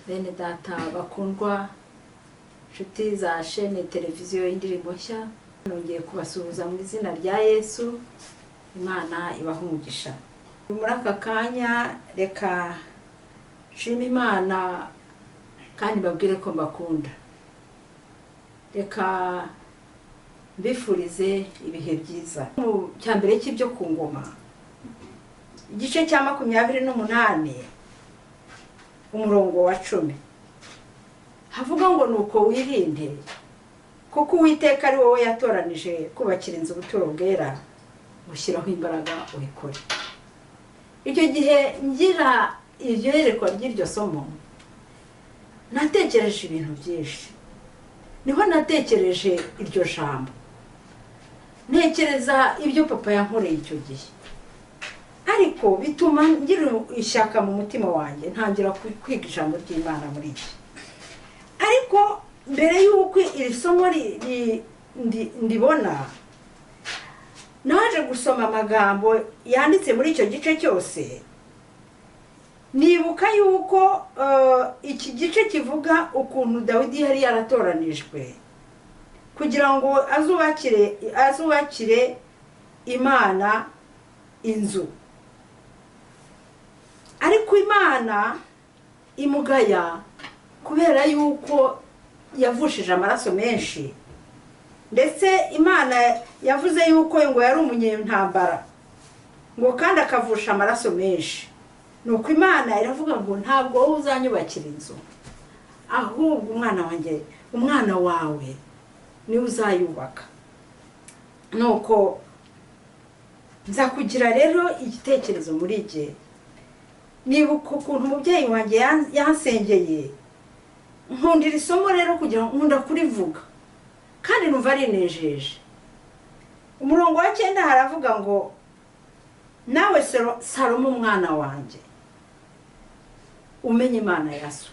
bene data bakundwa nshuti za chaîne televiziyo y'indirimbo nshya, nongeye kubasuhuza mu izina rya Yesu. Imana ibaha umugisha. Muri aka kanya reka nshime Imana kandi babwire ko mbakunda. Reka mbifurize ibihe byiza. Mu cyambere cy'ibyo ku ngoma, igice cya 28 umurongo wa 10 havuga ngo nuko wirinde, kuko Uwiteka ari wowe yatoranije kubakira inzu ubuturo bwera, gushyiraho imbaraga ubikore. Icyo gihe ngira iryo yerekwa ry'iryo somo, natekereje ibintu byinshi. Niho natekereje iryo jambo, ntekereza ibyo papa yankoreye icyo gihe, ariko bituma ngira ishyaka mu mutima wanjye, ntangira kwiga ijambo ry'Imana muri iki. Ariko mbere y'uko iri somo ndibona, naje gusoma amagambo yanditse muri icyo gice cyose, nibuka yuko iki gice kivuga ukuntu Dawidi yari yaratoranijwe kugira ngo azubakire Imana inzu. Ariko Imana imugaya kubera yuko yavushije amaraso menshi, ndetse Imana yavuze yuko ngo yari umunyentambara, ngo kandi akavusha amaraso menshi. Nuko Imana iravuga ngo ntabwo wowe uzanyubakira inzu, ahubwo umwana wawe ni uzayubaka. Nuko nza kugira rero igitekerezo muri jye, nibuka ukuntu umubyeyi wanjye yansengeye, nkundira isomo rero kugira ngo nkunda kurivuga kandi numva rinejeje. Umurongo wa 9 haravuga ngo nawe Salomo umwana wanjye, umenye Imana ya so,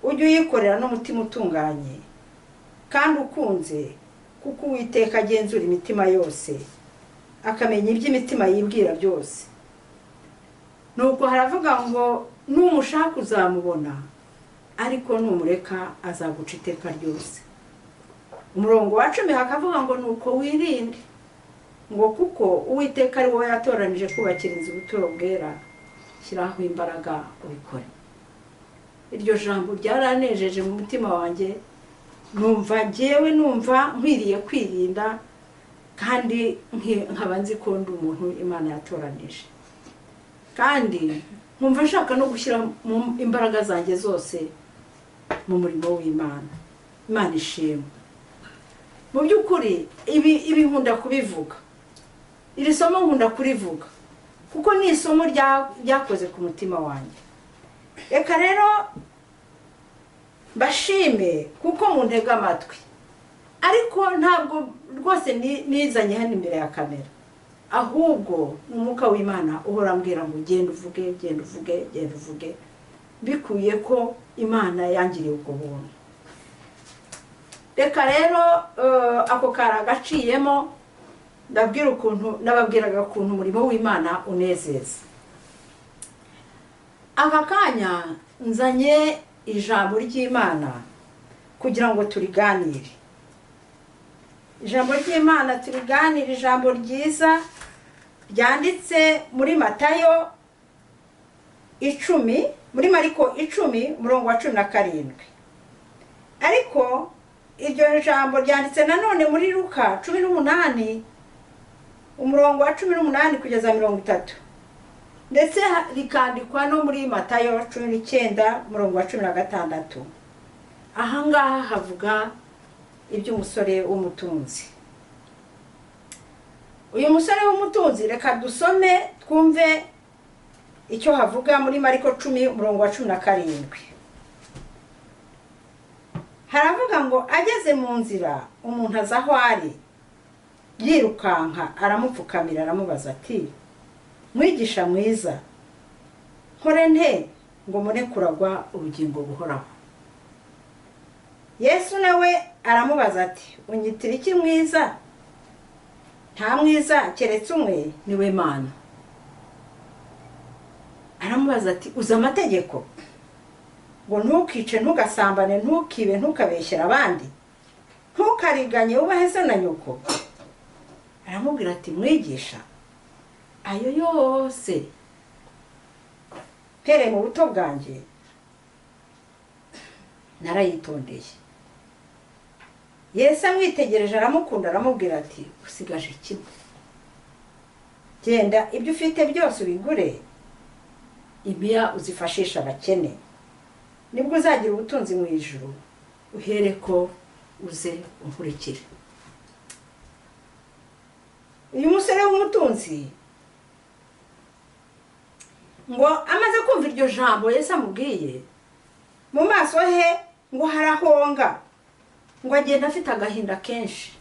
ujye uyikorera n'umutima utunganye kandi ukunze, kuko Uwiteka agenzura imitima yose, akamenya iby'imitima yibwira byose. Nuko haravuga ngo numushaka uzamubona, ariko numureka azaguca iteka ryose. Umurongo wa 10 hakavuga ngo nuko wirinde, ngo kuko Uwiteka ari wowe yatoranije kubakira inzu ubuturo bwera, shyiraho imbaraga ubikore. Iryo jambo ryaranejeje mu mutima wanjye, numva nkwiriye kwirinda kandi nkaba nzi ko ndi umuntu Imana yatoranije, kandi nkumva nshaka no gushyira imbaraga zanjye zose mu murimo w'Imana. Imana ishimwe. Mu by'ukuri ibi nkunda kubivuga, iri somo nkunda kurivuga kuko ni isomo ryakoze ku mutima wanjye. Reka rero bashime kuko muntega amatwi, ariko ntabwo rwose nizanye hano imbere ya kamera, ahubwo umwuka w'Imana uhora ambwira ngo genda uvuge, bikuye ko Imana yangiriye ubwo buntu. Reka rero ako karagaciyemo nababwiraga ukuntu umurimo w'Imana unezeza. Aka kanya nzanye ijambo ry'Imana kugira ngo turiganire. Ijambo ry'Imana turiganire, ijambo ryiza ryanditse muri Matayo 10, muri Mariko 10 umurongo wa 17. Ariko iryo jambo ryanditse nanone muri Luka 18 umurongo wa 18 kugeza 30, ndetse rikandikwa no muri Matayo 19 umurongo wa 16. Ahangaha havuga iby'umusore w'umutunzi. Uyu musore w'umutunzi, reka dusome twumve icyo havuga muri Mariko 10 umurongo wa 17. Haravuga ngo ageze mu nzira, umuntu aza aho ari, yirukanka aramupfukamira aramubaza ati, mwigisha mwiza, nkore nte ngo mbone kuragwa ubugingo buhoraho? Yesu nawe aramubaza ati, unyitira iki mwiza? Nta mwiza keretse umwe, niwe Mana. Aramubaza ati, uzi amategeko? ngo ntukice, ntugasambane, ntukibe, ntukabeshyera abandi, ntukariganye, wubahe se na nyoko. Aramubwira ati mwigisha, ayo yose mpereye mu buto bwanjye narayitondeye. Yesu amwitegereje aramukunda, aramubwira ati usigaje kimwe, genda ibyo ufite byose ubigure, impiya uzifashisha abakene, nibwo uzagira ubutunzi mu ijuru, uhereko uze unkurikire. Uyu musore w'umutunzi ngo amaze kumva iryo jambo Yesu amubwiye, mu maso he ngo harahonga, ngo agenda afite agahinda kenshi,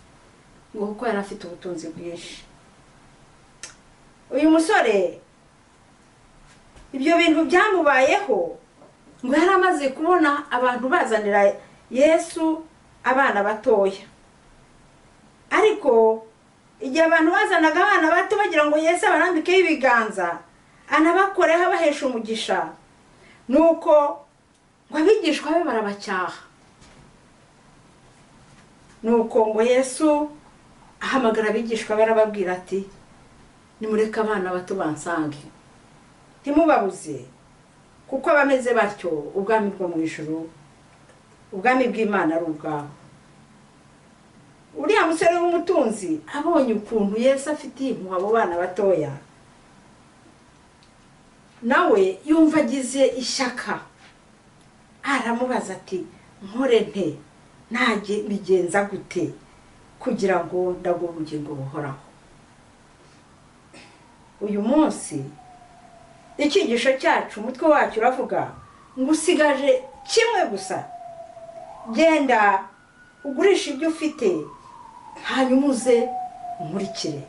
ngo kuko yari afite ubutunzi bwinshi. Uyu musore ibyo bintu byamubayeho, ngo yari amaze kubona abantu bazanira Yesu abana batoya, ariko igihe abantu bazanaga abana bato bagira ngo Yesu abarambikeho ibiganza anabakoreho abahesha umugisha, nuko ngo abigishwa be barabacyaha. Nuko ngo Yesu ahamagara abigishwa be arababwira ati nimureke abana bato bansange, ntimubabuze, kuko abameze batyo ubwami bwo mu ijuru, ubwami bw'Imana ari ubwabo. Uriya musore w'umutunzi abonye ukuntu Yesu afitiye impuhwe abo bana batoya, nawe yumva agize ishyaka, aramubaza ati nkore nte, ntajye bigenza gute kugira ngo ndagwe ubugingo buhoraho. Uyu munsi icyigisho cyacu umutwe wacyo uravuga ngo usigaje kimwe gusa, genda ugurisha ibyo ufite hanyuma uze unkurikire.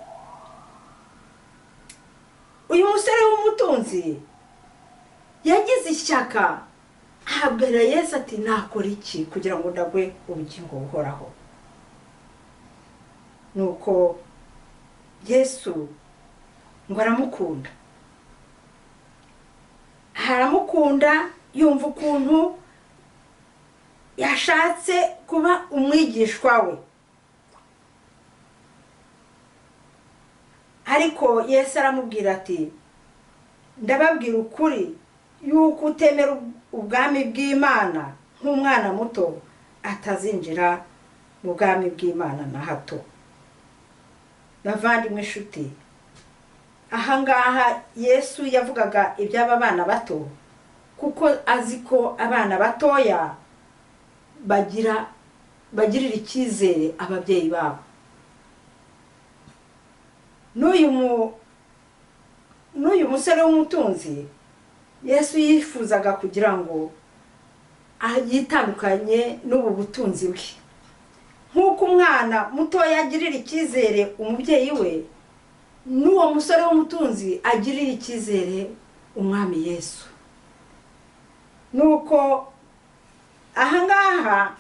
Uyu musore w'umutunzi yagize ishyaka, ahabwira Yesu ati nakora iki kugira ngo ndagwe ubugingo buhoraho. Nuko Yesu ngo aramukunda, yumva ukuntu yashatse kuba umwigishwa we, ariko Yesu aramubwira ati ndababwira ukuri yuko utemera ubwami bw'Imana nk'umwana muto atazinjira mu bwami bw'Imana na hato. Bavandimwe inshuti, ahangaha Yesu yavugaga iby'aba bana bato, kuko azi ko abana batoya bagirira icyizere ababyeyi babo. N'uyu musore w'umutunzi Yesu yifuzaga kugira ngo yitandukanye n'ubu butunzi bwe, nk'uko umwana mutoya agirira icyizere umubyeyi we, n'uwo musore w'umutunzi agirira icyizere umwami Yesu. Nuko ahangaha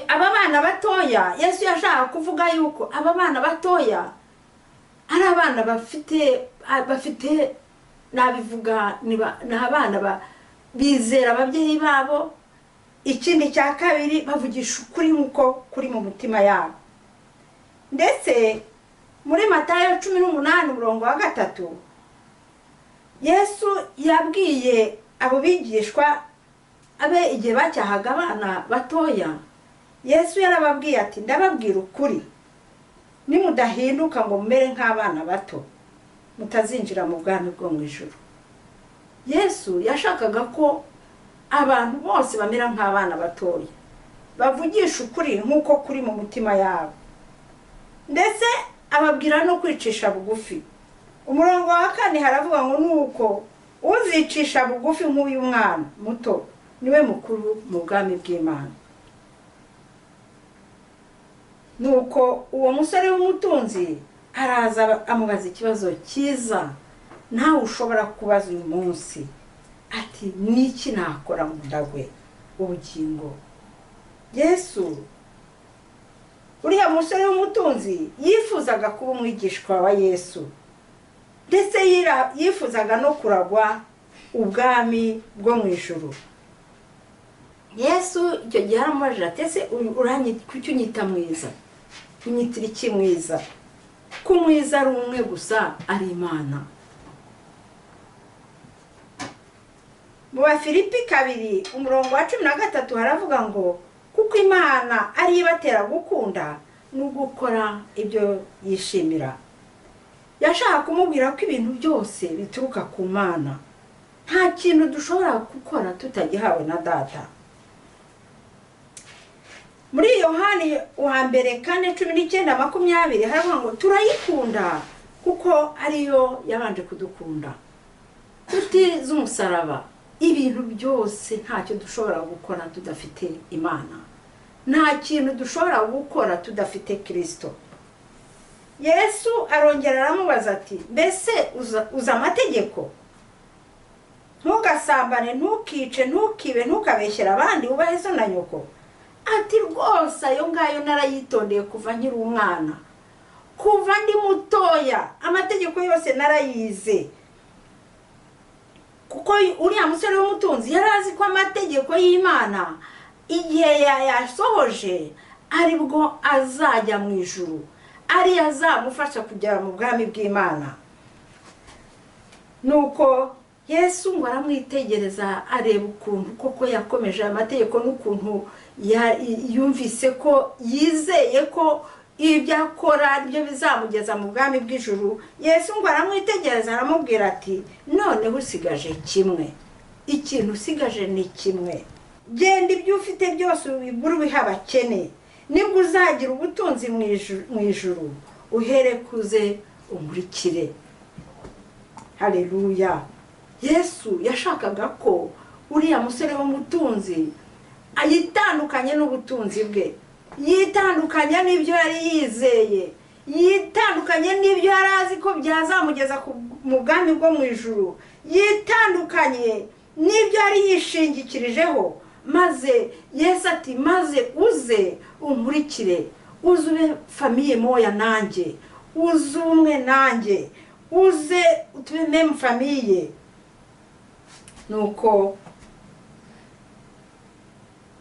aba bana batoya Yesu yashaka kuvuga yuko aba bana batoya ari abana bafite nabivuga ni abana bizera ababyeyi babo. Ikindi cya kabiri bavugisha ukuri nk'uko kuri mu mutima yabo. Ndetse muri Matayo 18:3 Yesu yabwiye abo bigishwa abe igihe bacyahaga abana batoya, Yesu yarababwiye ati ndababwira ukuri, nimudahinduka ngo mumere nk'abana bato mutazinjira mu bwami bwo mu ijuru. Yesu yashakaga ko abantu bose bamera nk'abana batoya, bavugisha ukuri nk'uko kuri mu mutima yabo, ndetse ababwira no kwicisha bugufi. Umurongo wa 4 haravuga ngo nuko uzicisha bugufi nk'uyu mwana muto niwe mukuru mu bwami bw'Imana. Nuko uwo musore w'umutunzi araza amubaza ikibazo cyiza ntawe ushobora kubaza uyu munsi, ati niki nakora ngo ndagwe ubugingo. Yesu uriya musore w'umutunzi yifuzaga kuba umwigishwa wa Yesu, ndetse yifuzaga no kuragwa ubwami bwo mu ijuru. Yesu icyo gihe aramubajije ati ese kuki unyita mwiza, unyitira iki mwiza? Ko mwiza ari umwe gusa, ari Imana. Mu Bafilipi 2:13 haravuga ngo kuko Imana ari ibatera gukunda no gukora ibyo yishimira. Yashaka kumubwira ko ibintu byose bituruka ku Mana. Nta kintu dushobora gukora tutagihawe na Data. Muri Yohani wa mbere 4:19-20 haravuga ngo turayikunda kuko ariyo yabanje kudukunda. Tuti z'umusaraba, ibintu byose ntacyo dushobora gukora tudafite Imana. Nta kintu dushobora gukora tudafite Kristo. Yesu arongera aramubaza ati mbese uza amategeko? Ntugasambane, ntukice, ntukibe, ntukabeshyera abandi, ubahe so na nyoko. Ati rwose ayo ngayo narayitondeye kuva nkiri umwana, kuva ndi mutoya, amategeko yose narayize. Kuko uriya musore w'umutunzi yari azi ko amategeko y'Imana igihe yasohoje ari bwo azajya mu ijuru, ari azamufasha kugera mu bwami bw'Imana. Nuko Yesu ngo aramwitegereza areba ukuntu koko yakomeje amategeko n'ukuntu yumvise ko yizeye ko ibyo akora byo bizamugeza mu bwami bw'ijuru. Yesu ngo aramwitegereza aramubwira ati noneho usigaje kimwe, ikintu usigaje ni kimwe. Genda ibyo ufite byose ubigure ubihe abakene, nibwo uzagira ubutunzi mu ijuru, uherekuze umurikire. Haleluya. Yesu yashakaga ko uriya musore w'umutunzi ayitandukanye n'ubutunzi bwe, yitandukanye n'ibyo yari yizeye, yitandukanye n'ibyo yari azi ko byazamugeza mu bwami bwo mu ijuru, yitandukanye n'ibyo yari yishingikirijeho. Maze Yesu ati maze uze umurikire, uze ube famiye moya nanjye, uze umwe nanjye, uze tube meme famiye. Nuko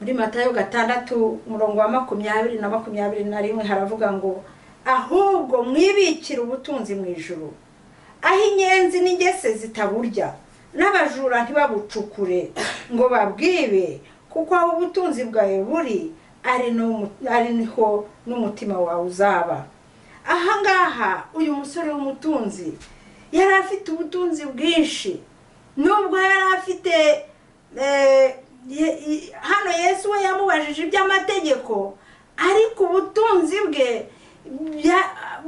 muri Matayo 6:20-21 haravuga ngo ahubwo mwibikira ubutunzi mu ijuru, aho inyenzi n'ingese zitaburya n'abajura ntibabucukure ngo babwibe, kuko aho ubutunzi bwawe buri ari niho n'umutima wawe uzaba. Aha ngaha uyu musore w'umutunzi yari afite ubutunzi bwinshi, nubwo yari afite hano Yesu we yamubajije iby'amategeko, ariko ubutunzi bwe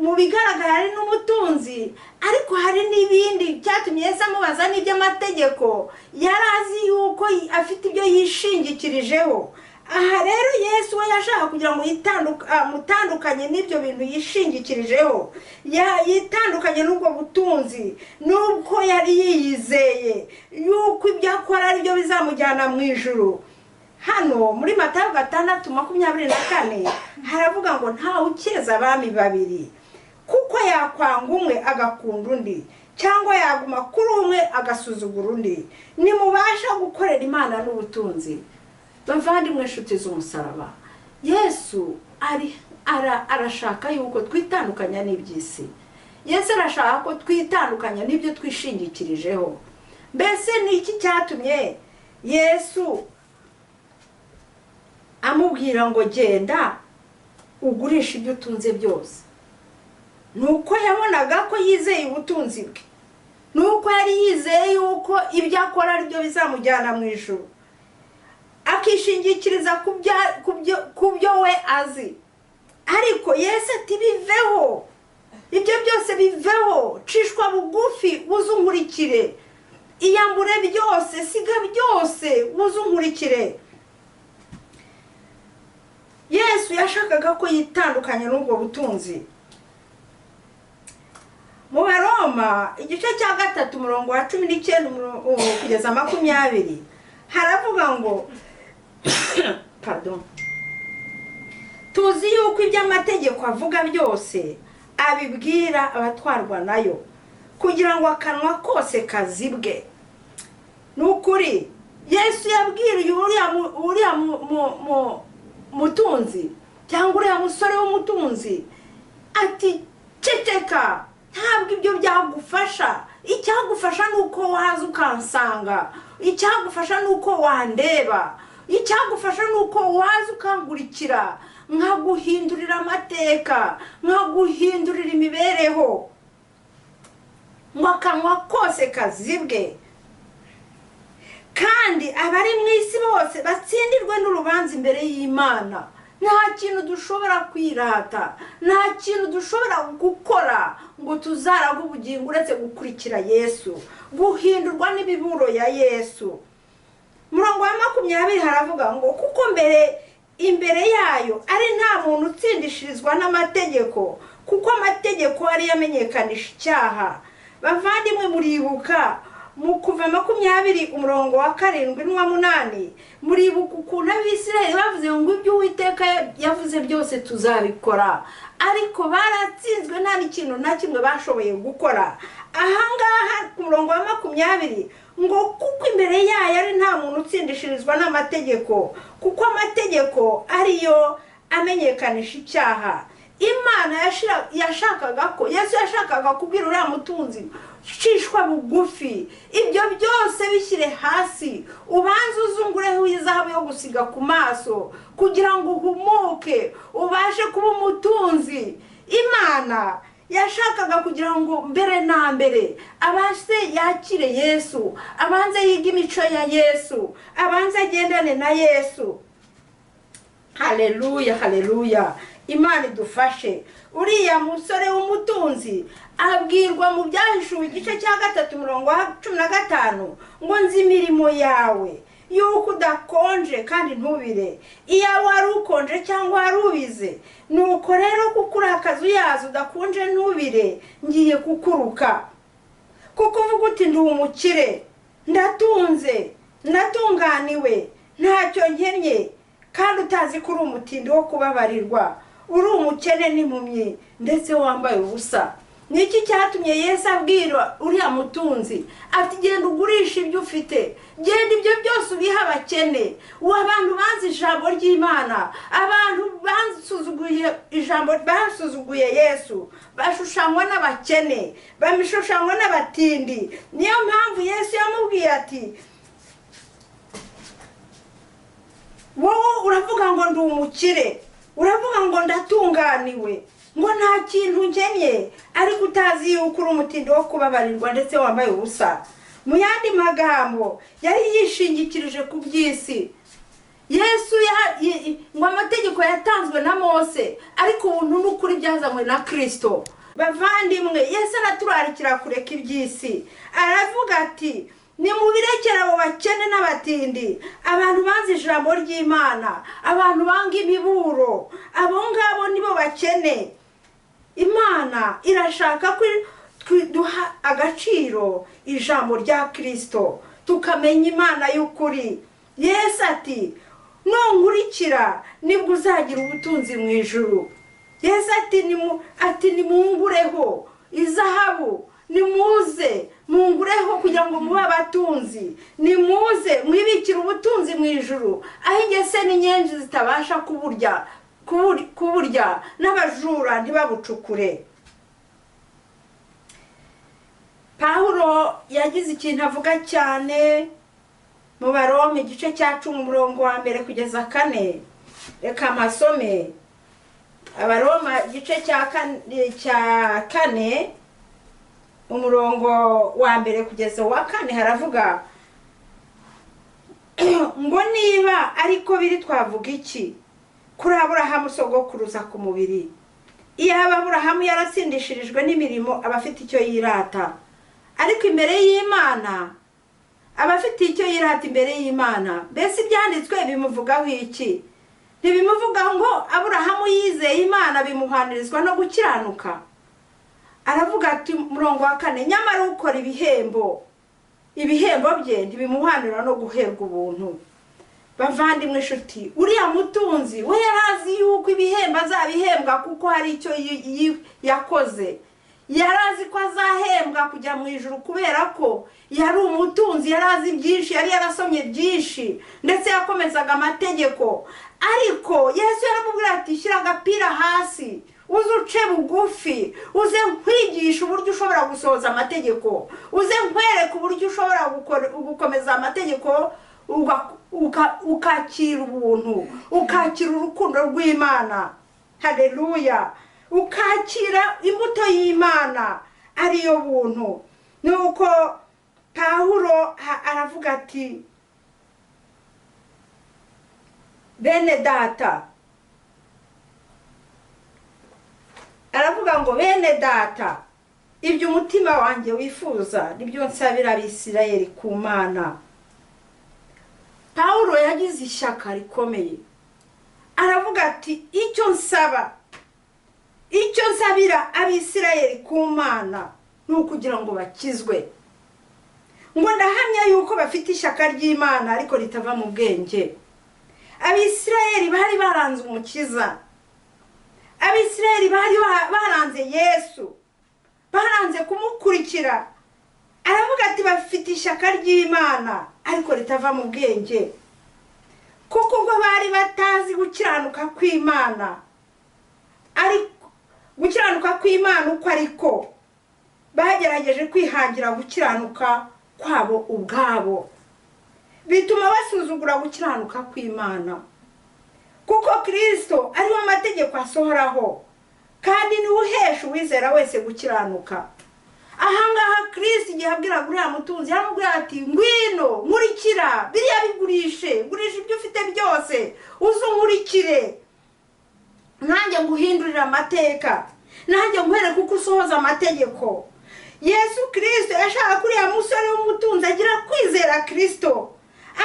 mu bigaragara ari n'umutunzi, ariko hari n'ibindi cyatumye Yesu amubaza n'iby'amategeko. Yari azi yuko afite ibyo yishingikirijeho. Aha rero Yesu we yashaka kugira ngo mutandukanye n'ibyo bintu yishingikirijeho, yitandukanye n'ubwo butunzi, n'ubwo yari yiyizeye yuko ibyo akora ari byo bizamujyana mu ijuru. Hano muri Matayo 6:24 haravuga ngo ntawe ukeza abami babiri, kuko yakwanga umwe agakunda undi, cyangwa yaguma kuri umwe agasuzugura undi. Nimubasha gukorera Imana n'ubutunzi. Bavandimwe nshuti z'umusaraba, Yesu arashaka yuko twitandukanya n'iby'isi. Yesu arashaka ko twitandukanya n'ibyo twishingikirijeho. Mbese ni iki cyatumye Yesu amubwira ngo genda ugurisha ibyo utunze byose? Nuko yabonaga ko yizeye ubutunzi bwe, nuko yari yizeye yuko ibyo akora ari byo bizamujyana mu ijuru, akishingikiriza ku byo we azi. Ariko Yesu ati biveho, ibyo byose biveho, cishwa bugufi uzunkurikire, iyambure byose, siga byose uzunkurikire. Yesu yashakaga ko yitandukanya n'ubwo butunzi. Mu Baroma igice cya 3:19-20 haravuga ngo tuzi yuko iby'amategeko avuga byose abibwira abatwarwa nayo, kugira ngo akanwa kose kazibwe. Nukuri Yesu yabwiriye uriya mutunzi cyangwa uriya musore w'umutunzi ati ceceka, ntabwo ibyo byagufasha. Icyagufasha nuko waza ukansanga, icyagufasha nuko wandeba, icyagufasha nuko waza ukangurikira, nkaguhindurira amateka, nkaguhindurira imibereho, ngo akanwa kose kazibwe. Kandi abari mu isi bose batsindirwe n'urubanza imbere y'Imana. Nta kintu dushobora kwirata, nta kintu dushobora gukora ngo tuzaraga ubugingo uretse gukurikira Yesu, guhindurwa n'ibiburo ya Yesu. Murongo wa 20 haravuga ngo kuko imbere yayo ari nta muntu utsindishirizwa n'amategeko, kuko amategeko ari yamenyekanisha icyaha. Bavandimwe, muribuka mu Kuva 20 umurongo wa 7 n'uwa 8, muribuka ukuntu Abisirayeli bavuze ngo ibyo Uwiteka yavuze byose tuzabikora, ariko baratsinzwe nta n'ikintu na kimwe bashoboye gukora. Ahangaha ku murongo wa 20 ngo kuko imbere yayo ari nta muntu utsindishirizwa n'amategeko, kuko amategeko ariyo amenyekanisha icyaha. Imana yashakaga ko Yesu yashakaga kubwira uriya mutunzi, shishwa bugufi, ibyo byose bishyire hasi, ubanze uzungureho izahabu yo gusiga ku maso kugira ngo uhumuke ubashe kuba umutunzi. Imana yashakaga kugira ngo mbere na mbere abanze yakire Yesu, abanze yiga imico ya Yesu, abanze agendane na Yesu. Haleluya, haleluya. Imana idufashe. Uriya musore w'umutunzi abwirwa mu Byahishuwe igice cya 3 umurongo wa 15 ngo nzi imirimo yawe yuko udakonje kandi ntubire. Iyo wari ukonje cyangwa wari ubize, nuko rero kuko uri akazi uyazi udakonje ntubire, ngiye kukuruka. Kuko uvuga uti ndi umukire, ndatunze, ndatunganiwe, ntacyo nkennye, kandi utazi ko uri umutindi wo kubabarirwa, uri umukene n'impumyi, ndetse wambaye ubusa. Niki cyatumye Yesu abwira uriya mutunzi ati genda ugurisha ibyo ufite, genda ibyo byose ubiha abakene. Abantu banze ijambo ry'Imana, abantu bansuzuguye ijambo, basuzuguye Yesu, bashushanywa n'abakene, bamishushanywa n'abatindi. Niyo mpamvu Yesu yamubwiye ati wowe uravuga ngo ndi umukire, uravuga ngo ndatunganiwe, ngo nta kintu nkenye, ariko utazi yuko uri umutindi wo kubabarirwa ndetse wambaye ubusa. Mu yandi magambo yari yishingikirije ku by'isi. Yesu ngo amategeko yatanzwe na Mose, ariko ubuntu n'ukuri byazanywe na Kristo. Bavandimwe, Yesu araturarikira kureka iby'isi. Aravuga ati nimubirekera abo bakene n'abatindi, abantu banze ijambo ry'Imana, abantu banga imiburo, abo ngabo nibo bakene. Imana irashaka ko duha agaciro ijambo rya Kristo, tukamenya Imana y'ukuri. Yesu ati nunkurikira nibwo uzagira ubutunzi mu ijuru. Yesu ati nimungureho izahabu, nimuze mungureho kugira ngo mube abatunzi, nimuze mwibikire ubutunzi mu ijuru, aho ingese n'inyenzi zitabasha kuburya n'abajura ntibabucukure. Pawulo yagize ikintu avuga cyane mu Baroma igice cya 10 umurongo wa 1 kugeza 4. Reka amasome. Abaroma igice cya 4 umurongo wa 1 kugeza wa 4 haravuga ngo niba ariko biri twavuga iki kuri Aburahamu sogokuruza ku mubiri? Iyo Aburahamu yaratsindishirijwe n'imirimo abafite icyo yirata, ariko imbere y'Imana abafite icyo yirata imbere y'Imana. Mbese ibyanditswe bimuvugaho iki? Ntibimuvuga ngo Aburahamu yizeye Imana bimuhanirizwa no gukiranuka? Aravuga ati murongo wa 4 nyamara ukora ibihembo bye ntibimuhanira no guherwa ubuntu. Bavandimwe inshuti, uriya mutunzi we yarazi yuko ibihembo azabihembwa kuko hari icyo yakoze. Yarazi ko azahembwa guhembwa kujya mu ijuru kubera ko yari umutunzi, yari azi byinshi, yari yarasomye byinshi ndetse yakomezaga amategeko. Ariko Yesu yaramubwira ati shyira agapira hasi, uze uce bugufi, uze nkwigisha uburyo ushobora gusohoza amategeko, uze nkwereka uburyo ushobora gukomeza amategeko, ukakira ubuntu, ukakira urukundo rw'Imana. Haleluya! Ukakira imbuto y'Imana ariyo buntu. Nuko Pawulo aravuga ati bene data, aravuga ngo bene data, ibyo umutima wanjye wifuza nibyo nsabira Abisirayeli ku Mana. Pawulo yagize ishyaka rikomeye, aravuga ati icyo nsabira Abisirayeli ku Mana ni ukugira ngo bakizwe. Ngo ndahamya yuko bafite ishyaka ry'Imana ariko ritava mu bwenge. Abisirayeli bari baranze umukiza, Abisirayeli bari baranze Yesu, baranze kumukurikira. Aravuga ati bafite ishyaka ry'Imana ariko ritava mu bwenge, kuko ubwo bari batazi gukiranuka kw'Imana, ariko gukiranuka kw'Imana uko ariko bagerageje kwihangira gukiranuka kwabo ubwabo, bituma basuzugura gukiranuka kw'Imana. Kuko Kristo ariwe amategeko asohoraho, kandi niwe uhesha uwizera wese gukiranuka. Ahangaha Kristo igihe abwira uriya mutunzi yaramubwira ati ngwino nkurikira, biriya bigurishe, gurisha ibyo ufite byose, uze unkurikire, nanjye nguhindurira amateka, nanjye nkwereke uko usohoza amategeko. Yesu Kristo yashaka kuri ya musore w'umutunzi agira kwizera Kristo,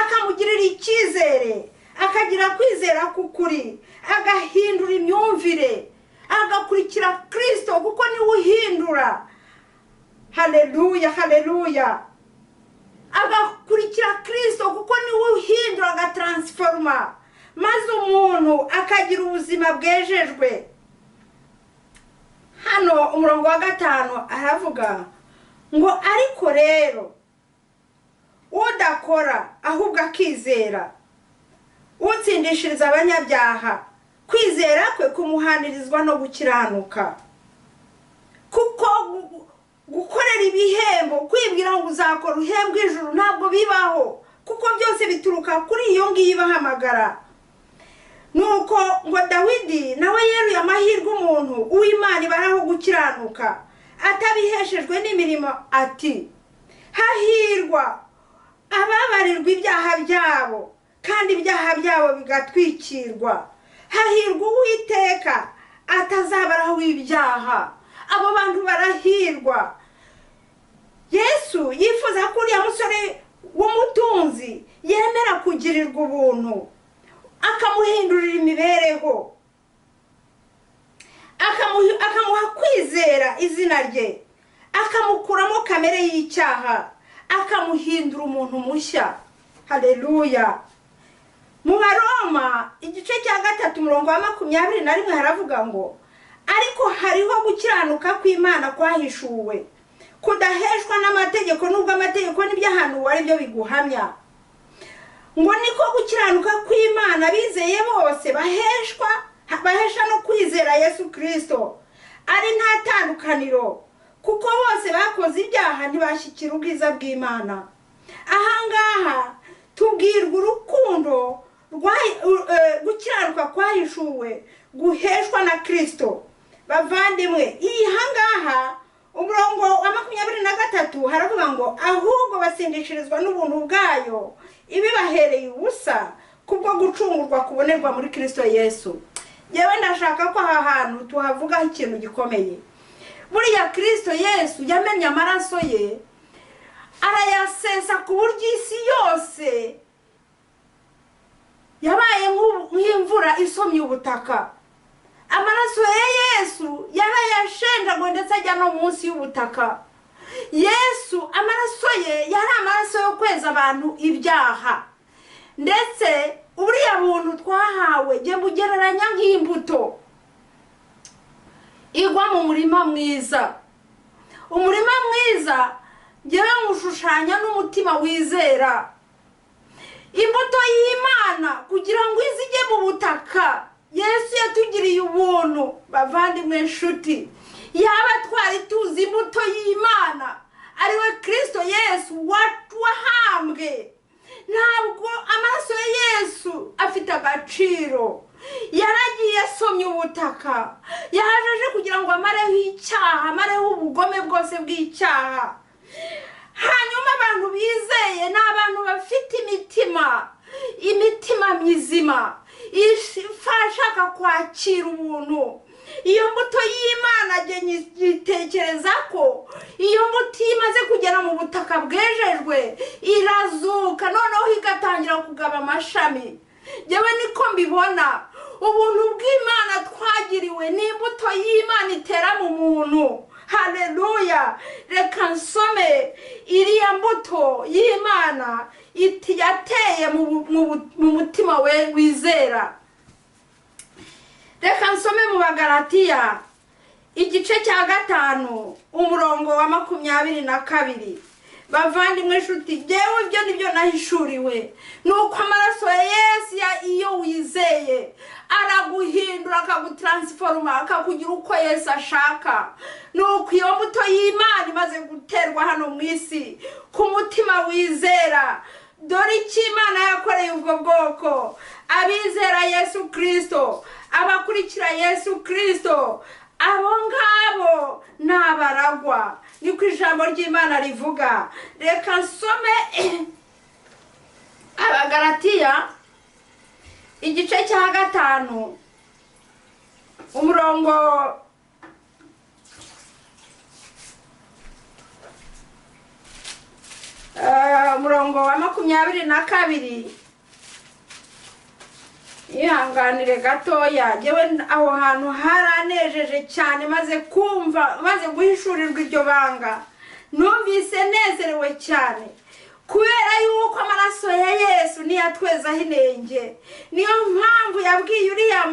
akamugirira icyizere, akagira kwizera k'ukuri, agahindura imyumvire, agakurikira Kristo kuko niwe uhindura. Haleluya, haleluya! Agakurikira Kristo kuko niwe uhindura, agatransforma, maze umuntu akagira ubuzima bwejejwe. Hano umurongo wa 5 aravuga ngo ariko rero udakora ahubwo akizera, utsindishiriza abanyabyaha, kwizera kwe kumuhanirizwa no gukiranuka. Kuko gukorera ibihembo, kwibwira ngo uzakora uhembwe ijuru ntabwo bibaho, kuko byose bituruka kuri iyo ngiyo ibahamagara. Nuko ngo Dawidi nawe yeruye amahirwe umuntu uw'Imana ibaraho gukiranuka atabiheshejwe n'imirimo ati hahirwa ababarirwa ibyaha byabo kandi ibyaha byabo bigatwikirwa. Hahirwa Uwiteka atazabaraho ibyaha, abo bantu barahirwa. Yesu yifuza ko uriya musore w'umutunzi yemera kugirirwa ubuntu, akamuhindurira imibereho, akamuha kwizera izina rye, akamukuramo kamere y'icyaha, akamuhindura umuntu mushya. Haleluya! Mu Baroma igice cya 3 umurongo wa 21 haravuga ngo ariko hariho gukiranuka kw'Imana kwahishuwe, kudaheshwa n'amategeko, nubwo amategeko n'ibyahanuwe ari byo biguhamya. Ngo niko gukiranuka kw'Imana bizeye bose bahesha no kwizera Yesu Kristo ari nta tandukaniro, kuko bose bakoze ibyaha ntibashyikira ubwiza bw'Imana. Ahangaha tubwirwa urukundo gukiranuka kwahishuwe guheshwa na Kristo. Bavandimwe, iyi hangaha umurongo wa 23 haravuga ngo ahubwo basindishirizwa n'ubuntu bwayo ibibahereye ubusa kubwo gucungurwa kubonerwa muri Kristo Yesu. Yewe ndashaka ko aha hantu tuhavuga ikintu gikomeye. Buriya Kristo Yesu yamenye amaraso ye, arayasesa ku buryo isi yose yabaye nk'imvura isomye ubutaka. Amaraso ya Yesu yarayashenjaguye ndetse ajya no munsi y'ubutaka. Yesu amaraso ye yari amaraso yo kweza abantu ibyaha, ndetse uriya buntu twahawe jye bugereranya nk'imbuto igwa mu murima mwiza. Umurima mwiza ngewe nkushushanya n'umutima wizera. Imbuto y'Imana kugira ngo izijye mu butaka, Yesu yatugiriye ubuntu. Bavandimwe nshuti, yaba twari tuzi imbuto y'Imana ariwe Kristo Yesu wahambwe, ntabwo amaraso ya Yesu afite agaciro. Yaragiye asomye ubutaka, yaje kugira ngo amareho icyaha, amareho ubugome bwose bw'icyaha. Hanyuma abantu bizeye ni abantu bafite imitima mizima ishaka kwakira ubuntu. Iyo mbuto y'Imana gitekereza ko iyo mbuto imaze kugera mu butaka bwejejwe irazuka, noneho igatangira kugaba amashami. Yewe niko mbibona, ubuntu bw'Imana twagiriwe ni imbuto y'Imana itera mu muntu. Haleluya! Reka nsome iriya mbuto y'Imana yateye mu mutima we wizera. Reka nsome mu Bagalatiya igice cya 5 umurongo wa 22. Bavandimwe nshuti, jewe ibyo nibyo nahishuriwe, nuko amaraso ya Yesu iyo wizeye araguhindura, akagutransforma, akakugira uko Yesu ashaka. Nuko iyo mbuto y'Imana imaze guterwa hano mu isi ku mutima wizera. Dore icyo Imana yakoreye ubwo bwoko: abizera Yesu Kristo, abakurikira Yesu Kristo, abo ngabo n'abaragwa. Niko ijambo ry'Imana rivuga. Reka nsome Abagalatiya igice cya 5 umurongo wa 22. Ihanganire gatoya, jewe aho hantu haranejeje cyane, maze guhishurirwa iryo banga. Numvise nezerewe cyane kubera yuko amaraso ya Yesu niyatwezaho inenge. Niyo mpamvu yabwiye uriya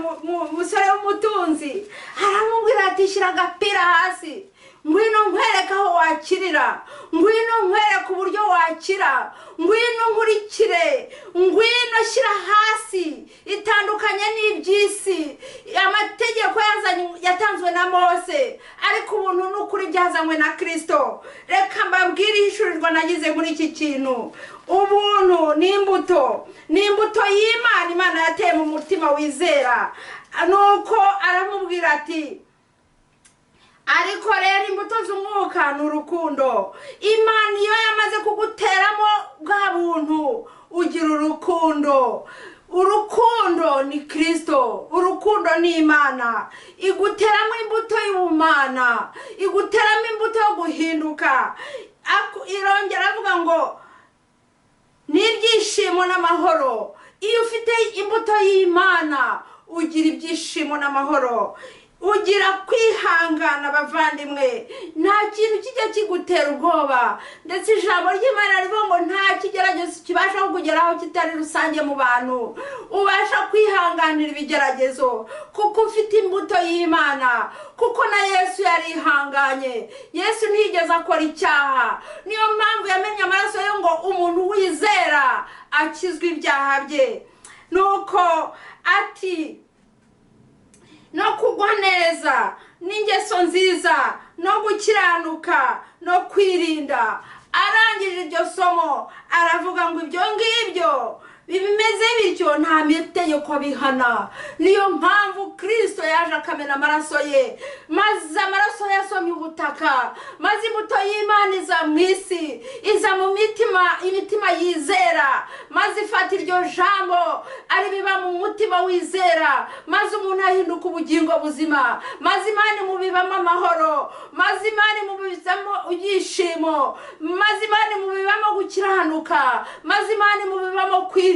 musore w'umutunzi, aramubwira ati shyira agapira hasi, ngwino nkwereka aho wakirira, ngwino nkwereka uburyo wakira, ngwino nkurikire, ngwino shyira hasi. Itandukanye n'iby'isi. Amategeko yatanzwe na Mose, ariko ubuntu n'ukuri byazanywe na Kristo. Reka mbabwire ihishurirwa nagize muri iki kintu. Ubuntu ni imbuto y'Imana, Imana yateye mu mutima wizera. Nuko aramubwira ati, ariko rero imbuto z'umwuka ni urukundo. Imana iyo yamaze kuguteramo bwa buntu, ugira urukundo. Urukundo ni Kristo, urukundo ni Imana. Iguteramo imbuto y'ubumana, iguteramo imbuto yo guhinduka. Irongera avuga ngo n'ibyishimo n'amahoro. Iyo ufite imbuto y'Imana ugira ibyishimo n'amahoro, ugira kwihangana. Bavandimwe, nta kintu kijya kigutera ubwoba, ndetse ijambo ry'Imana rivuga ngo nta kigeragezo kibasha kugeraho kitari rusange mu bantu. Ubasha kwihanganira ibigeragezo kuko ufite imbuto y'Imana, kuko na Yesu yarihanganye. Yesu ntiyigeze akora icyaha, niyo mpamvu yamenye amaraso ye ngo umuntu wizera akizwe ibyaha bye. Nuko ati, no kugwa neza, n'ingeso nziza, no gukiranuka, no kwirinda. Arangije iryo somo aravuga ngo ibyo ngibyo bimeze bityo nta mategeko bihana. Niyo mpamvu Kristo yaje akamena amaraso ye, maze amaraso yasomye ubutaka, maze imbuto y'Imana iza mu isi, iza mu imitima yizera, maze ifata iryo jambo aribiba mu mutima wizera, maze umuntu ahinduka ubugingo buzima, maze Imana imubibamo amahoro, maze Imana imubibamo ibyishimo, maze Imana imubibamo gukiranuka, maze Imana imubibamo kwirinda.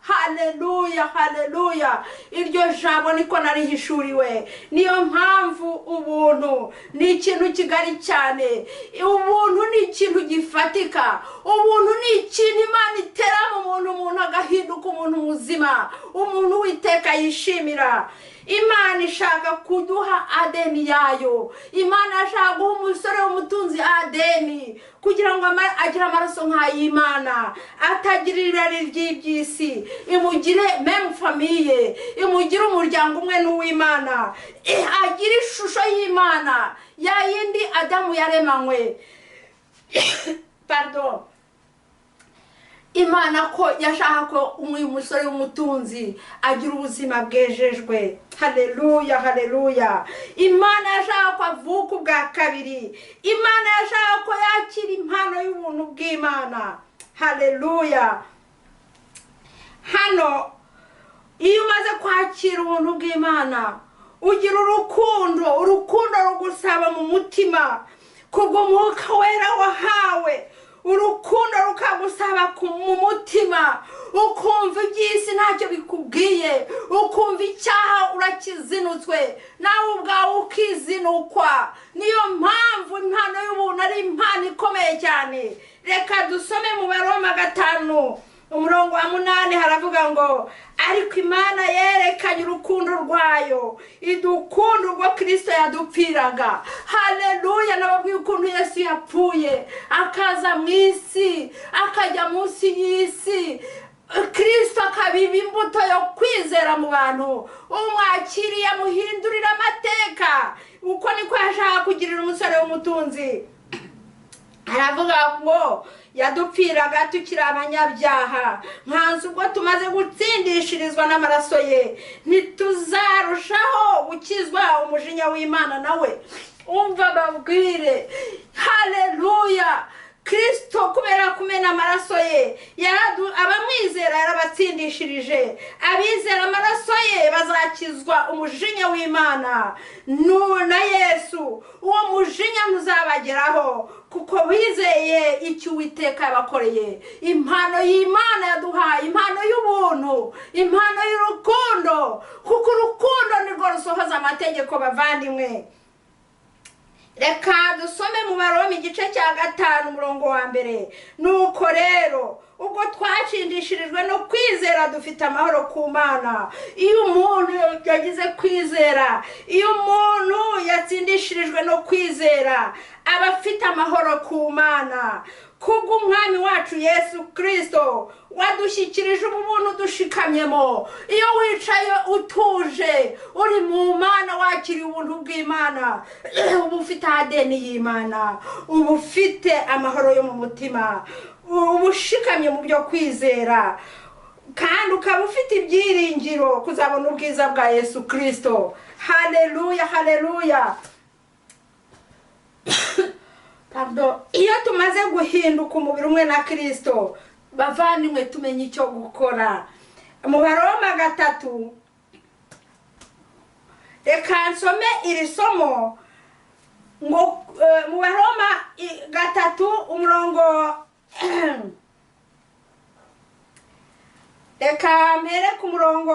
Haleluya, haleluya. Iryo jambo niko narihishuriwe. Niyo mpamvu ubuntu ni ikintu kigari cyane. Ubuntu ni ikintu gifatika. Ubuntu ni ikintu Imana itera mu muntu agahinduka umuntu muzima, umuntu witeka yishimira. Imana ishaka kuduha adeni yayo. Imana ashaka guha umusore w'umutunzi umutunzi Adeni kugira ngo agire amaraso nk'ay'Imana, atagirira irari ry'iby'isi, imugire meme famille, imugire umuryango umwe n'uw'Imana, agire ishusho y'Imana ya yindi Adamu yaremanywe. Pardon. Imana ko yashaka ko umusore w'umutunzi agira ubuzima bwejejwe. Haleluya, haleluya. Imana yashaka ko avuka ubwa kabiri. Imana yashaka ko yakira impano y'ubuntu bw'Imana. Haleluya. Hano iyo umaze kwakira ubuntu bw'Imana ugira urukundo rugusaba mu mutima kubw'Umwuka Wera wahawe. Urukundo rukagusaba mu mutima, ukumva iby'isi ntacyo bikubwiye, ukumva icyaha urakizinutswe, nawe ubwawe ukizinukwa. Niyo mpamvu impano y'ubuntu ari impano ikomeye cyane. Reka dusome mu Baroma 5:8 haravuga ngo ariko Imana yerekanye urukundo rwayo idukunda ubwo Kristo yadupfiraga. Haleluya. Nababwiye ukuntu Yesu yapfuye akaza mu isi, akajya munsi y'isi, Kristo akabiba imbuto yo kwizera mu bantu. Umwakiriye amuhindurira amateka. Uko niko yashaka kugirira umusore w'umutunzi. Aravuga ngo yadupfiraga tukiri abanyabyaha, nkanzu ubwo tumaze gutsindishirizwa n'amaraso ye ntituzarushaho gukizwa umujinya w'Imana nawe. Umva babwire. Haleluya. Kristo kubera kumena amaraso ye abamwizera yarabatsindishirije. Abizera amaraso ye bazakizwa umujinya w'Imana. Na Yesu uwo mujinya muzabageraho kuko bizeye icyo Uwiteka yabakoreye. Impano y'Imana yaduhaye, impano y'ubuntu, impano y'urukundo, kuko urukundo nirwo rusohoza amategeko bavandimwe. Reka dusome mu Baroma 5:1. Nuko rero ubwo twacindishirijwe no kwizera dufite amahoro ku Mana. Iyo umuntu yagize kwizera, iyo umuntu yatsindishirijwe no kwizera, aba afite amahoro ku Mana. Kubw'Umwami wacu Yesu Kristo wadushyikirije ubuntu dushikamyemo. Iyo wicaye utuje uri mu Mana wakiriye ubuntu bw'Imana, uba ufite Adeni y'Imana, uba ufite amahoro yo mu mutima, uba ushikamye mu byo kwizera, kandi ukaba ufite ibyiringiro kuzabona ubwiza bwa Yesu Kristo. Haleluya, haleluya. Iyo tumaze guhinduka umubiri umwe na Kristo, bavandimwe tumenye icyo gukora. Mu Baroma 3, reka nsome iri somo ngo mu Baroma 3 reka mpere ku murongo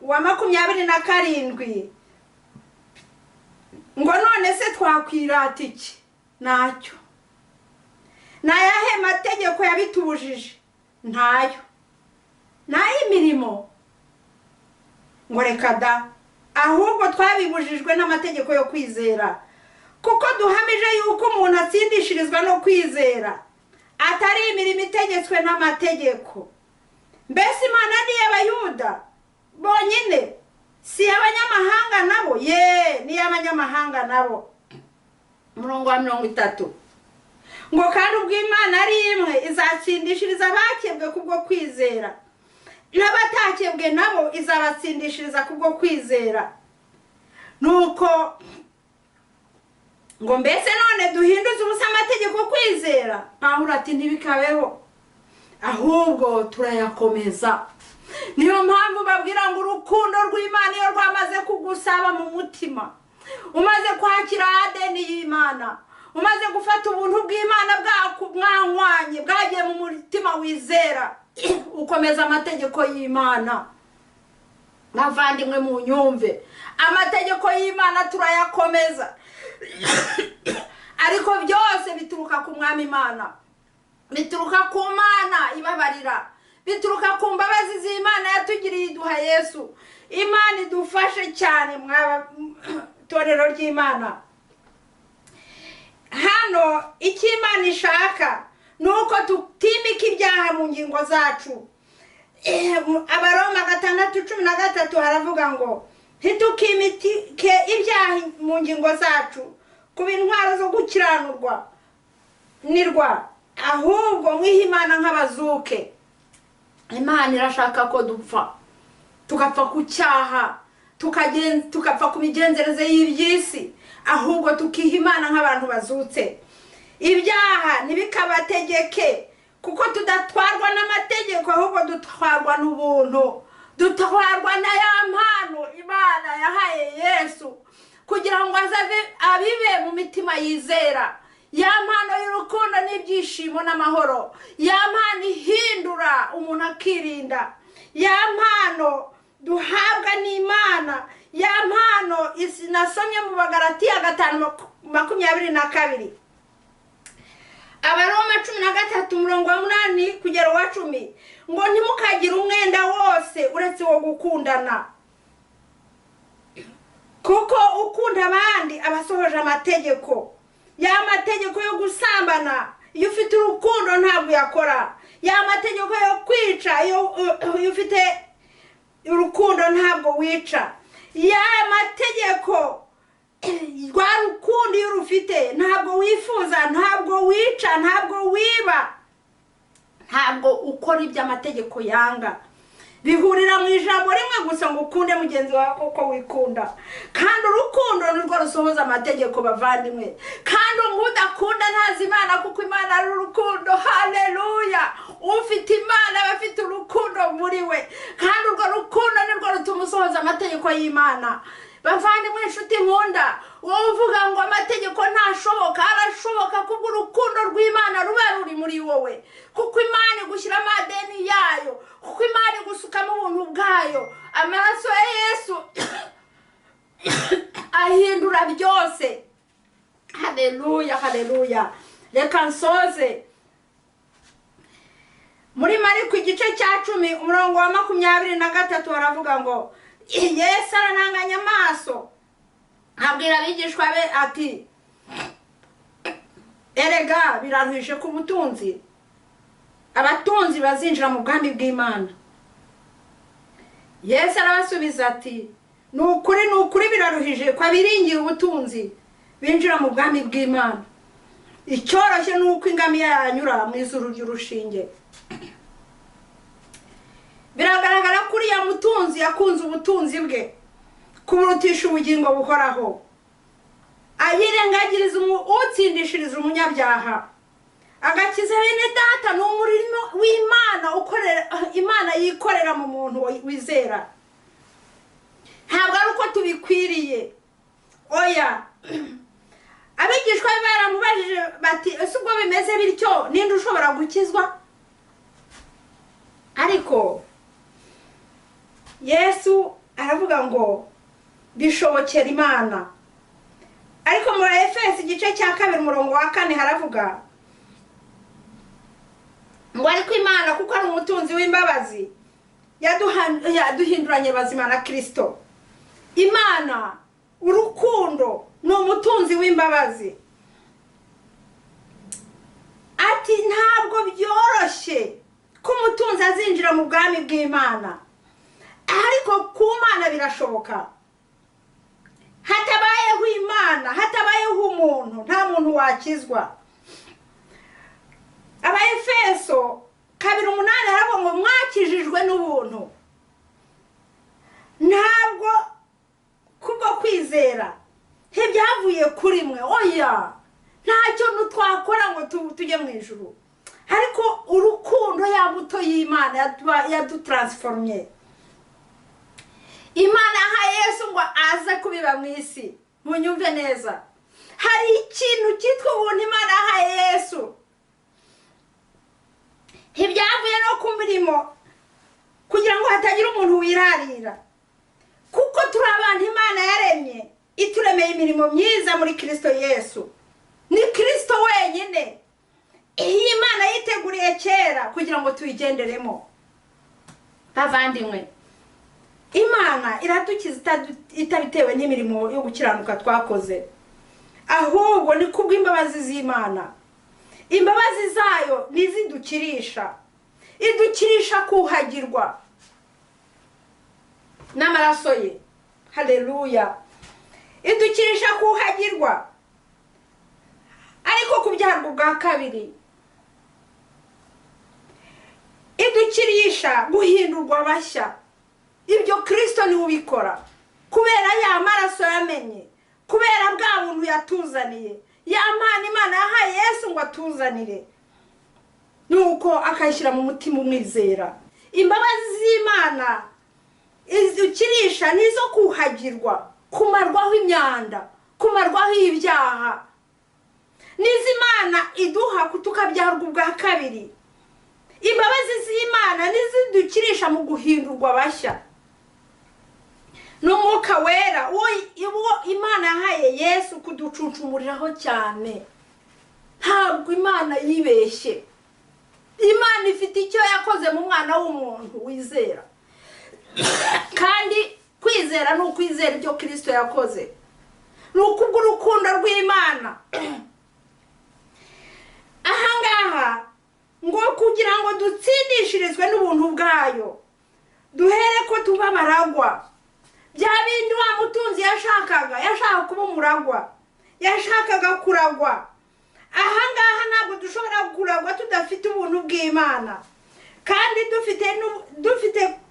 wa 27. Ngo none se twakwirata iki? Ntacyo. Nayahe mategeko yabitubujije? Ntayo. Imirimo? Ngo reka da, ahubwo twabibujijwe n'amategeko yo kwizera, kuko duhamije yuko umuntu atsindishirizwa no kwizera, atari imirimo itegetswe n'amategeko. Mbese Imana ni y'Abayuda bonyine, si abanyamahanga nabo? Ni abanyamahanga nabo. Umurongo wa 30. Ngo kandi ubwo Imana ari imwe izatsindishiriza abakebwe kubwo kwizera, n'abatakebwe nabo izabatsindishiriza kubwo kwizera. Nuko ngo mbese none duhinduze ubusa amategeko kwizera? Pawulo ati ntibikabeho, ahubwo turayakomeza. Niyo mpamvu babwira ngo urukundo rw'Imana iyo rwamaze kugusaba mu mutima, umaze kwakira Adeni y'Imana, umaze gufata ubuntu bw'Imana bwanywanye bwagiye mu mutima wizera, ukomeza amategeko y'Imana. Bavandimwe mu nyumve, amategeko y'Imana turayakomeza. Ariko byose bituruka ku Mwami Imana, bituruka ku Mana ibabarira, bituruka ku mbabazi z'Imana yatugiriye iduha Yesu. Imana idufashe cyane mwa torero ry'Imana. icyo Imana ishaka nuko tutimika ibyaha mu ngingo zacu. Abaroma 6:13 haravuga ngo ntitukimitike ibyaha mu ngingo zacu kuba intwaro zo gukiranurwa nirwa, ahubwo mwiha Imana nk'abazuke. Imana irashaka ko dupfa, tugapfa ku cyaha, tukapfa ku migenzereze y'iby'isi, ahubwo tukiha Imana nk'abantu bazutse. Ibyaha ntibikabategeke, kuko tudatwarwa n'amategeko, ahubwo dutwarwa n'ubuntu, dutwarwa na ya mpano Imana yahaye Yesu kugira ngo abibe mu mitima yizera. Ya mpano y'urukundo n'ibyishimo n'amahoro, ya mpano ihindura umuntu akirinda, ya mpano duhabwa n'Imana, ya mpano nasomye mu Bagalatiya 5:22. Abaroma 13:8-10 ngo ntimukagire umwenda wose uretse wo gukundana, kuko ukunda abandi abasohoje amategeko. Ya mategeko yo gusambana iyo ufite urukundo ntabwo yakora. Ya mategeko yo kwica iyo ufite urukundo ntabwo wica. Ya mategeko rwa rukundo iyo rufite ntabwo wifuza, ntabwo wica, ntabwo wiba, ntabwo ukora ibyo amategeko yanga. Bihurira mu ijambo rimwe gusa ngo ukunde mugenzi wawe uko wikunda. Kandi urukundo nirwo rusohoza amategeko bavandimwe. Kandi udakunda ntazi Imana, kuko Imana ari urukundo. Haleluya! Ufite Imana bafite urukundo muri we, kandi urwo rukundo nirwo rutuma usohoza amategeko y'Imana. Bavandimwe inshuti nkunda, wowe uvuga ngo amategeko ntashoboka, arashoboka kubwo urukundo rw'Imana ruba ruri muri wowe, kuko Imana igushyiramo adeni yayo, kuko Imana igusukamo ubuntu bwayo. Amaraso ya Yesu ahindura byose. Haleluya, haleluya. Reka nsoze muri Mariko 10:23 haravuga ngo Yesu arananganya amaso abwira abigishwa be ati, erega biraruhije ku butunzi, abatunzi bazinjira mu bwami bw'Imana. Yesu arabasubiza ati, nukuri biraruhije ko abiringiye ubutunzi binjira mu bwami bw'Imana. Icyoroshye nuko ingamiya yanyura mu izuru ry'urushinge. Biragaragara kuri ya mutunzi yakunze ubutunzi bwe kuburutisha ubugingo buhoraho, ayirengagiriza utsindishiriza umunyabyaha, agakiza bene data. Ni umurimo w'Imana Imana yikorera mu muntu wizera, ntabwo ari uko tubikwiriye. Oya, abigishwa baramubajije bati, ese ubwo bimeze bityo ninde ushobora gukizwa? Ariko Yesu aravuga ngo bishobokera Imana. Ariko muri Efeso 2:4 haravuga ngo ariko Imana kuko ari umutunzi w'imbabazi yaduhinduranye bazima na Kristo. Imana urukundo ni umutunzi w'imbabazi. Ati ntabwo byoroshye ko umutunzi azinjira mu bwami bw'Imana, ariko ku Mana birashoboka. Hatabayeho Imana, hatabayeho umuntu, nta muntu wakizwa. Abaefeso 2:8 haravuga ngo mwakijijwe n'ubuntu, ntabwo kubwo kwizera, ntibyavuye kuri mwe. Oya, ntacyo twakora ngo tujye mu ijuru, ariko urukundo ya buto y'Imana yadutransformye. Imana ha Yesu ngo aza kubiba mu isi. Munyumve neza, hari ikintu cyitwa ubuntu Imana ha Yesu. Ntibyavuye no ku mirimo kugira ngo hatagira umuntu wirarira, kuko turi abantu Imana yaremye, ituremeye imirimo myiza muri Kristo Yesu. Ni Kristo wenyine iyi Imana yiteguriye kera kugira ngo tuyigenderemo. Bavandimwe, Imana iradukiza itabitewe n'imirimo yo gukiranuka twakoze. ahubwo ni kubw'imbabazi z'Imana. Imbabazi zayo nizidukirisha, idukirisha kuhagirwa n'amaraso ye. Haleluya. Idukirisha kuhagirwa ariko kubyarwa bwa kabiri, idukirisha guhindurwa bashya. Ibyo Kristo ni ubikora kubera ya maraso yamenye, kubera bwa buntu yatuzaniye, ya mpano Imana yahaye Yesu ngo atuzanire, nuko akayishyira mu mutima umwizera. Imbabazi z'Imana idukirisha nizo kuhagirwa, kumarwaho imyanda, kumarwaho ibyaha. N'Imana iduha tukabyarwa ubwa kabiri. Imbabazi z'Imana nizidukirisha mu guhindurwa bashya n'Umwuka Wera, uwo Imana yahaye Yesu kuducuncumuriraho cyane. Ntabwo Imana yibeshye. Imana ifite icyo yakoze mu mwana w'umuntu wizera, kandi kwizera ni ukwizera ibyo Kristo yakoze, ni ukubw'urukundo rw'Imana. Ahangaha ngo kugira ngo dutsindishirizwe n'ubuntu bwayo, duhere ko tuba abaragwa. Bya bindi wa mutunzi yashaka kuba umuragwa, yashakaga kuragwa. Ahangaha ntabwo dushobora kuragwa tudafite ubuntu bw'Imana, kandi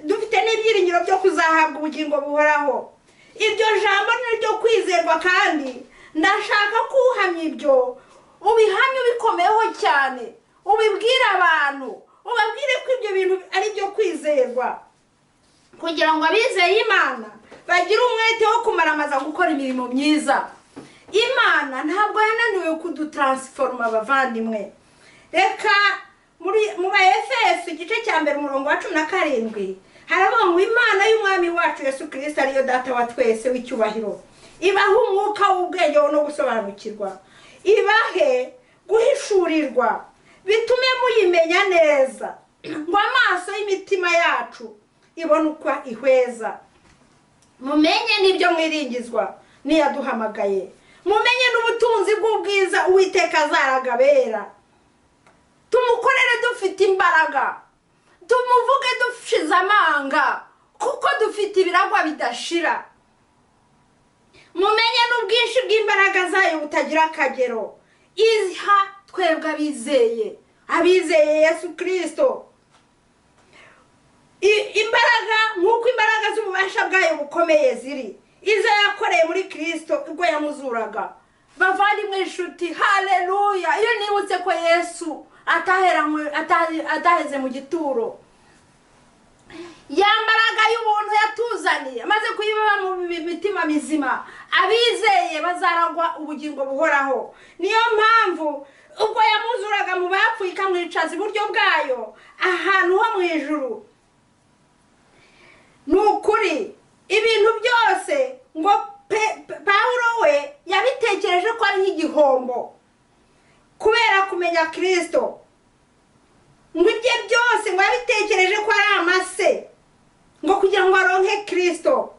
dufite n'ibyiringiro byo kuzahabwa ubugingo buhoraho. Iryo jambo ni ryo kwizerwa, kandi ndashaka kuhamya ibyo, ubihamye ubikomeyeho cyane, ubibwira abantu, ubabwire ko ibyo bintu ari byo kwizerwa, kugira ngo abizeye Imana bagire umwete wo kumaramaza gukora imirimo myiza. Imana ntabwo yananiwe kudutransforma bavandimwe. Reka mu Efeso igice cya mbere umurongo wa 17 haravuga ngo Imana y'Umwami wacu Yesu Kristo ariyo data wa twese w'icyubahiro, ibahe umwuka w'ubwenge no gusobanukirwa, ibahe guhishurirwa, bitume muyimenya neza, ngo amaso y'imitima yacu ibone uko ihweza. Mumenye n'ibyo mwiringizwa niyaduhamagaye, mumenye n'ubutunzi bw'ubwiza Uwiteka azaragabera. Tumukorere dufite imbaraga, tumuvuge dushize amanga, kuko dufite ibiragwa bidashira. Mumenye n'ubwinshi bw'imbaraga zayo butagira akagero, iha twebwe abizeye Yesu Kristo. Imbaraga nk'uko imbaraga z'ububasha bwayo bukomeye ziri, izo yakoreye muri Kristo ubwo yamuzuraga. Bavandimwe inshuti, haleluya. Iyo nibutse ko Yesu ataheze mu gituro, ya mbaraga y'ubuntu yatuzaniye amaze kuyibaba mu mitima mizima, abizeye bazaragwa ubugingo buhoraho. Niyo mpamvu ubwo yamuzuraga mu bapfuye ikamwicaza iburyo bwayo ahantu ho mu ijuru, nukuri ibintu byose ngo Pawulo we yabitekereje ko ari igihombo kubera kumenya Kristo. Ngo ibye byose ngo yabitekereje ko ari amase, ngo kugira ngo aronke Kristo,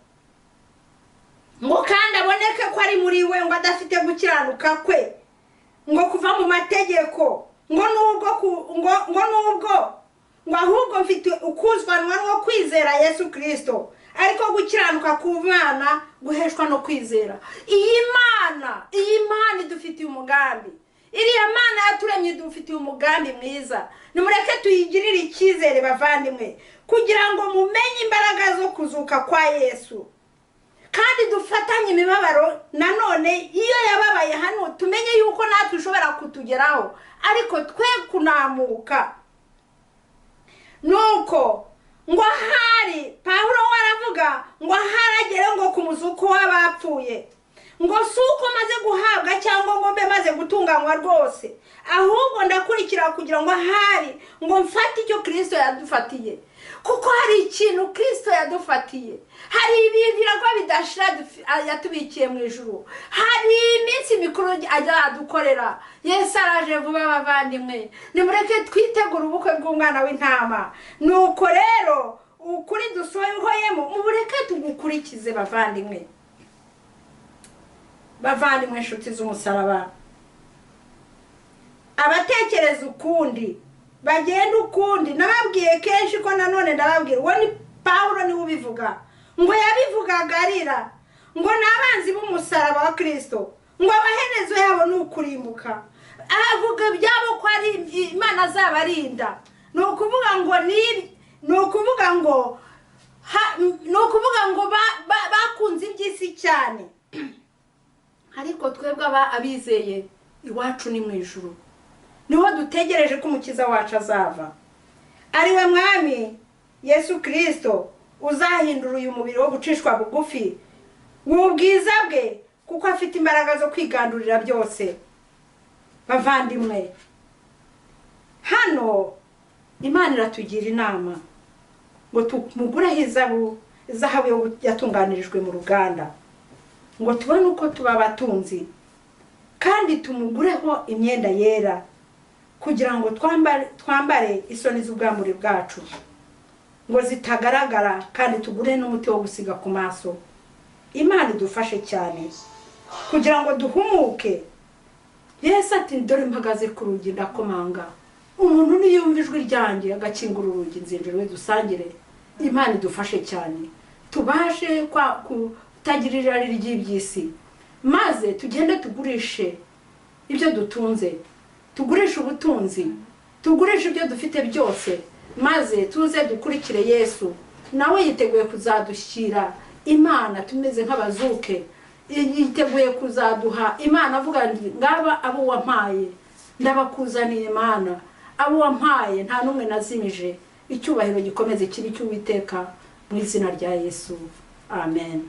ngo kandi aboneke ko ari muri we, ngo adafite gukiranuka kwe, ngo kuva mu mategeko, ngo ahubwo mfite ukuzwanwa no kwizera Yesu Kristo, ariko gukiranuka ku Mana guheshwa no kwizera. Iyi Mana idufitiye umugambi, iriya Mana yaturemye idufitiye umugambi mwiza. Nimureke tuyigirire icyizere bavandimwe, kugira ngo mumenye imbaraga zo kuzuka kwa Yesu, kandi dufatanye imibabaro nanone iyo yababaye hano, tumenye yuko natwe ushobora kutugeraho, ariko twe kunamuka. Nuko ngo hari Pawulo waravuga ngo haragere ngo ku muzuko w'abapfuye, ngo suko maze guhabwa cyangwa ngo mbe maze gutunganywa rwose, ahubwo ndakurikira kugira ngo hari ngo mfate icyo Kristo yadufatiye. Kuko hari ikintu Kristo yadufatiye, hari ibiragwa bidashira yatubikiye mu ijuru, hari iminsi mikuru ajya adukorera. Yesu araje vuba bavandimwe, nimureke twitegura ubukwe bw'umwana w'intama. Nuko rero ukuri dusohoyemo mubureke tugukurikize bavandimwe. bavandimwe inshuti z'umusaraba, abatekereza ukundi bagenda ukundi. Nababwiye kenshi ko nanone ndababwira, uwo ni Pawulo niwe ubivuga, ngo yabivugaga arira, ngo n'abanzi b'umusaraba wa Kristo, ngo abaherezo yabo ni ukurimbuka. Avuga byabo ko ari Imana azabarinda. Ni ukuvuga ngo bakunze iby'isi cyane, ariko twebwe abizeye iwacu ni mu ijuru, niho dutegereje ko umukiza wacu azava, ari we mwami Yesu Kristo uzahindura uyu mubiri wo gucishwa bugufi w'ubwiza bwe, kuko afite imbaraga zo kwigandurira byose. Bavandimwe, hano Imana iratugira inama ngo tumugureho izahabu yatunganirijwe mu ruganda, ngo tubone uko tuba abatunzi, kandi tumugureho imyenda yera kugira ngo twambare isoni z'ubwambure bwacu ngo zitagaragara, kandi tugure n'umuti wo gusiga ku maso. Imana idufashe cyane kugira ngo duhumuke. Yesu ati dore mpagaze ku rugi ndakomanga, umuntu niyumva ijwi ryanjye agakingura urugi nzinjira dusangire. Imana idufashe cyane tubashe kutagira irari ry'iby'isi, maze tugende tugurishe ibyo dutunze, tugurishe ubutunzi, tugurishe ibyo dufite byose, maze tuze dukurikire Yesu. Nawe yiteguye kuzadushyira Imana tumeze nk'abazuke, yiteguye kuzaduha Imana. Avuga ngo ngaba abo wampaye ndabakuzaniye Imana, abo wampaye nta n'umwe nazimije. Icyubahiro gikomeze kibi cy'Uwiteka mu izina rya Yesu, amen.